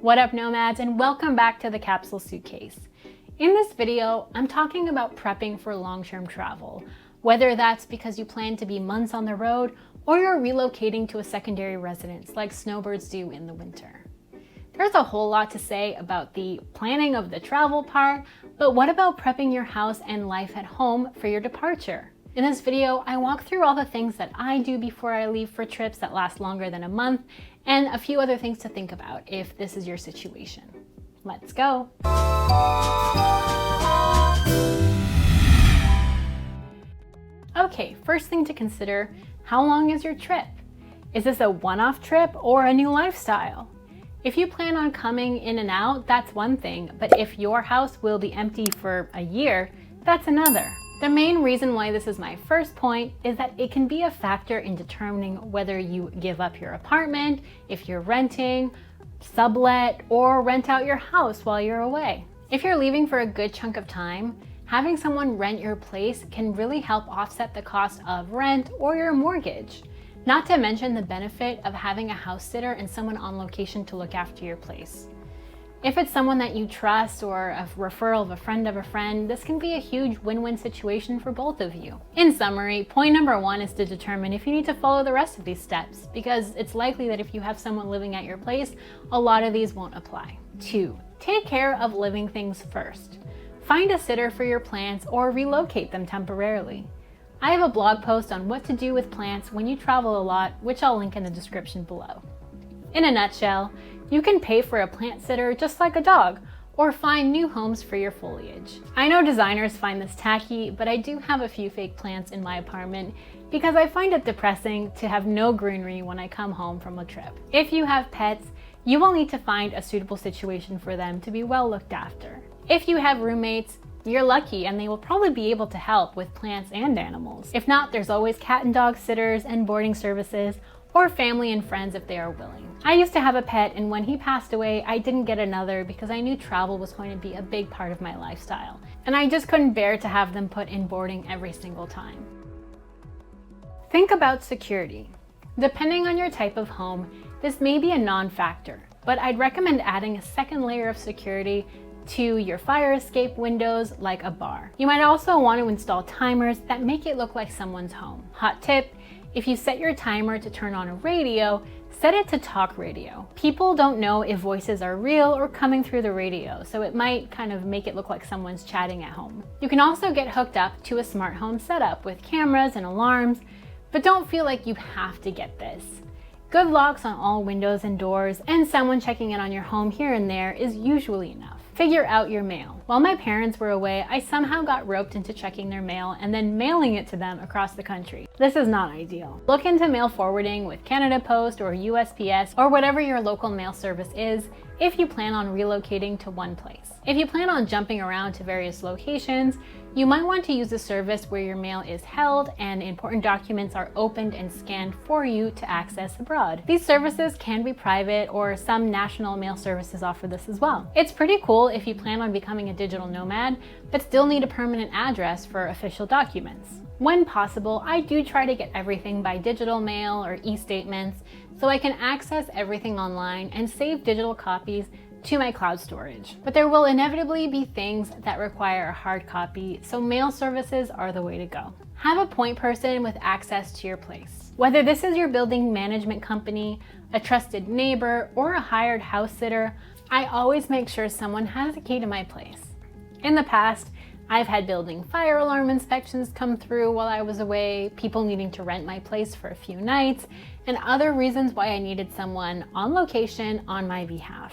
What up, Nomads, and welcome back to the Capsule Suitcase. In this video, I'm talking about prepping for long-term travel, whether that's because you plan to be months on the road or you're relocating to a secondary residence like snowbirds do in the winter. There's a whole lot to say about the planning of the travel part, but what about prepping your house and life at home for your departure? In this video, I walk through all the things that I do before I leave for trips that last longer than a month, and a few other things to think about if this is your situation. Let's go. Okay, first thing to consider, how long is your trip? Is this a one-off trip or a new lifestyle? If you plan on coming in and out, that's one thing, but if your house will be empty for a year, that's another. The main reason why this is my first point is that it can be a factor in determining whether you give up your apartment, if you're renting, sublet, or rent out your house while you're away. If you're leaving for a good chunk of time, having someone rent your place can really help offset the cost of rent or your mortgage. Not to mention the benefit of having a house sitter and someone on location to look after your place. If it's someone that you trust or a referral of a friend, this can be a huge win-win situation for both of you. In summary, point number one is to determine if you need to follow the rest of these steps, because it's likely that if you have someone living at your place, a lot of these won't apply. 2. Take care of living things first. Find a sitter for your plants or relocate them temporarily. I have a blog post on what to do with plants when you travel a lot, which I'll link in the description below. In a nutshell, you can pay for a plant sitter just like a dog, or find new homes for your foliage. I know designers find this tacky, but I do have a few fake plants in my apartment because I find it depressing to have no greenery when I come home from a trip. If you have pets, you will need to find a suitable situation for them to be well looked after. If you have roommates, you're lucky and they will probably be able to help with plants and animals. If not, there's always cat and dog sitters and boarding services, or family and friends if they are willing. I used to have a pet, and when he passed away, I didn't get another because I knew travel was going to be a big part of my lifestyle, and I just couldn't bear to have them put in boarding every single time. Think about security. Depending on your type of home, this may be a non-factor, but I'd recommend adding a second layer of security to your fire escape windows like a bar. You might also want to install timers that make it look like someone's home. Hot tip, if you set your timer to turn on a radio, set it to talk radio. People don't know if voices are real or coming through the radio, so it might kind of make it look like someone's chatting at home. You can also get hooked up to a smart home setup with cameras and alarms, but don't feel like you have to get this. Good locks on all windows and doors, and someone checking in on your home here and there is usually enough. Figure out your mail. While my parents were away, I somehow got roped into checking their mail and then mailing it to them across the country. This is not ideal. Look into mail forwarding with Canada Post or USPS or whatever your local mail service is if you plan on relocating to one place. If you plan on jumping around to various locations, you might want to use a service where your mail is held and important documents are opened and scanned for you to access abroad. These services can be private, or some national mail services offer this as well. It's pretty cool if you plan on becoming a digital nomad, but still need a permanent address for official documents. When possible, I do try to get everything by digital mail or e-statements so I can access everything online and save digital copies to my cloud storage. But there will inevitably be things that require a hard copy, so mail services are the way to go. Have a point person with access to your place. Whether this is your building management company, a trusted neighbor, or a hired house sitter, I always make sure someone has a key to my place. In the past, I've had building fire alarm inspections come through while I was away, people needing to rent my place for a few nights, and other reasons why I needed someone on location on my behalf.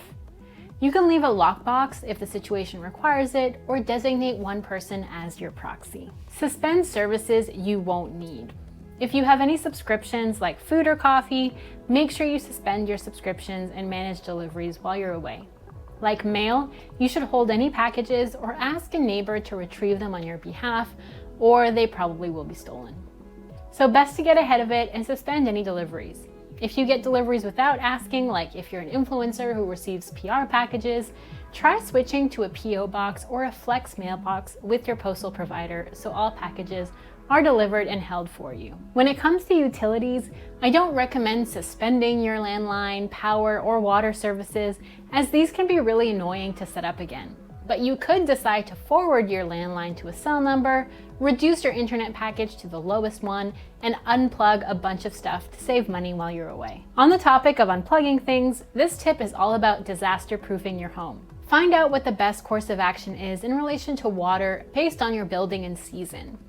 You can leave a lockbox if the situation requires it, or designate one person as your proxy. Suspend services you won't need. If you have any subscriptions like food or coffee, make sure you suspend your subscriptions and manage deliveries while you're away. Like mail, you should hold any packages or ask a neighbor to retrieve them on your behalf, or they probably will be stolen. So best to get ahead of it and suspend any deliveries. If you get deliveries without asking, like if you're an influencer who receives PR packages, try switching to a PO box or a flex mailbox with your postal provider so all packages are delivered and held for you. When it comes to utilities, I don't recommend suspending your landline, power, or water services, as these can be really annoying to set up again. But you could decide to forward your landline to a cell number, reduce your internet package to the lowest one, and unplug a bunch of stuff to save money while you're away. On the topic of unplugging things, this tip is all about disaster-proofing your home. Find out what the best course of action is in relation to water based on your building and season.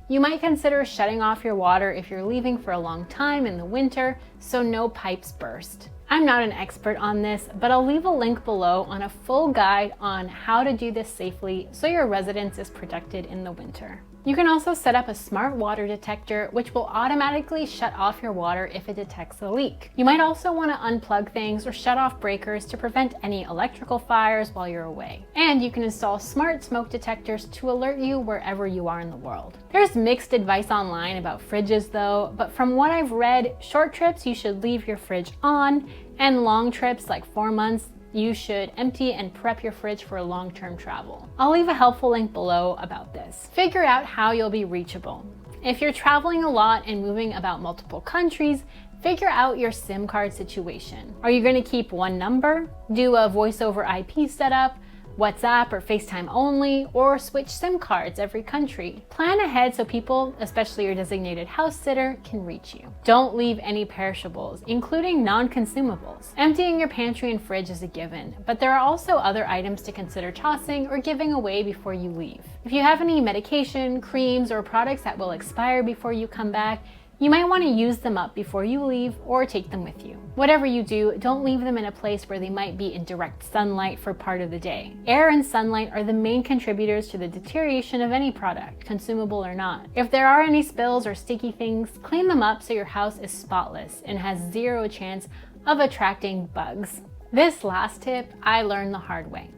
You might consider shutting off your water if you're leaving for a long time in the winter, so no pipes burst. I'm not an expert on this, but I'll leave a link below on a full guide on how to do this safely so your residence is protected in the winter. You can also set up a smart water detector, which will automatically shut off your water if it detects a leak. You might also want to unplug things or shut off breakers to prevent any electrical fires while you're away. And you can install smart smoke detectors to alert you wherever you are in the world. There's mixed advice online about fridges though, but from what I've read, short trips you should leave your fridge on, and long trips like 4 months, you should empty and prep your fridge for long-term travel. I'll leave a helpful link below about this. Figure out how you'll be reachable. If you're traveling a lot and moving about multiple countries, figure out your SIM card situation. Are you going to keep one number, do a voice over IP setup, WhatsApp or FaceTime only, or switch SIM cards every country? Plan ahead so people, especially your designated house sitter, can reach you. Don't leave any perishables, including non-consumables. Emptying your pantry and fridge is a given, but there are also other items to consider tossing or giving away before you leave. If you have any medication, creams, or products that will expire before you come back, you might want to use them up before you leave or take them with you. Whatever you do, don't leave them in a place where they might be in direct sunlight for part of the day. Air and sunlight are the main contributors to the deterioration of any product, consumable or not. If there are any spills or sticky things, clean them up so your house is spotless and has zero chance of attracting bugs. This last tip I learned the hard way.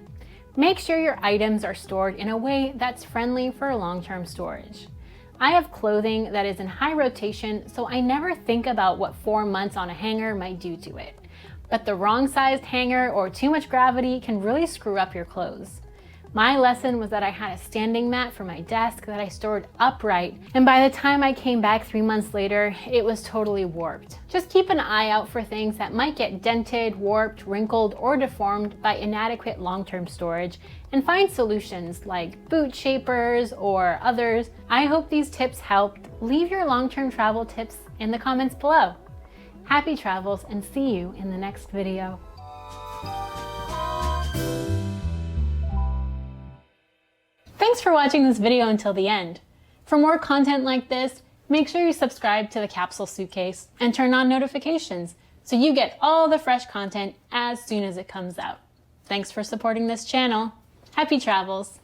Make sure your items are stored in a way that's friendly for long-term storage. I have clothing that is in high rotation, so I never think about what 4 months on a hanger might do to it. But the wrong sized hanger or too much gravity can really screw up your clothes. My lesson was that I had a standing mat for my desk that I stored upright, and by the time I came back 3 months later, it was totally warped. Just keep an eye out for things that might get dented, warped, wrinkled, or deformed by inadequate long-term storage, and find solutions like boot shapers or others. I hope these tips helped. Leave your long-term travel tips in the comments below. Happy travels, and see you in the next video. Thanks for watching this video until the end. For more content like this, make sure you subscribe to the Capsule Suitcase and turn on notifications so you get all the fresh content as soon as it comes out. Thanks for supporting this channel. Happy travels!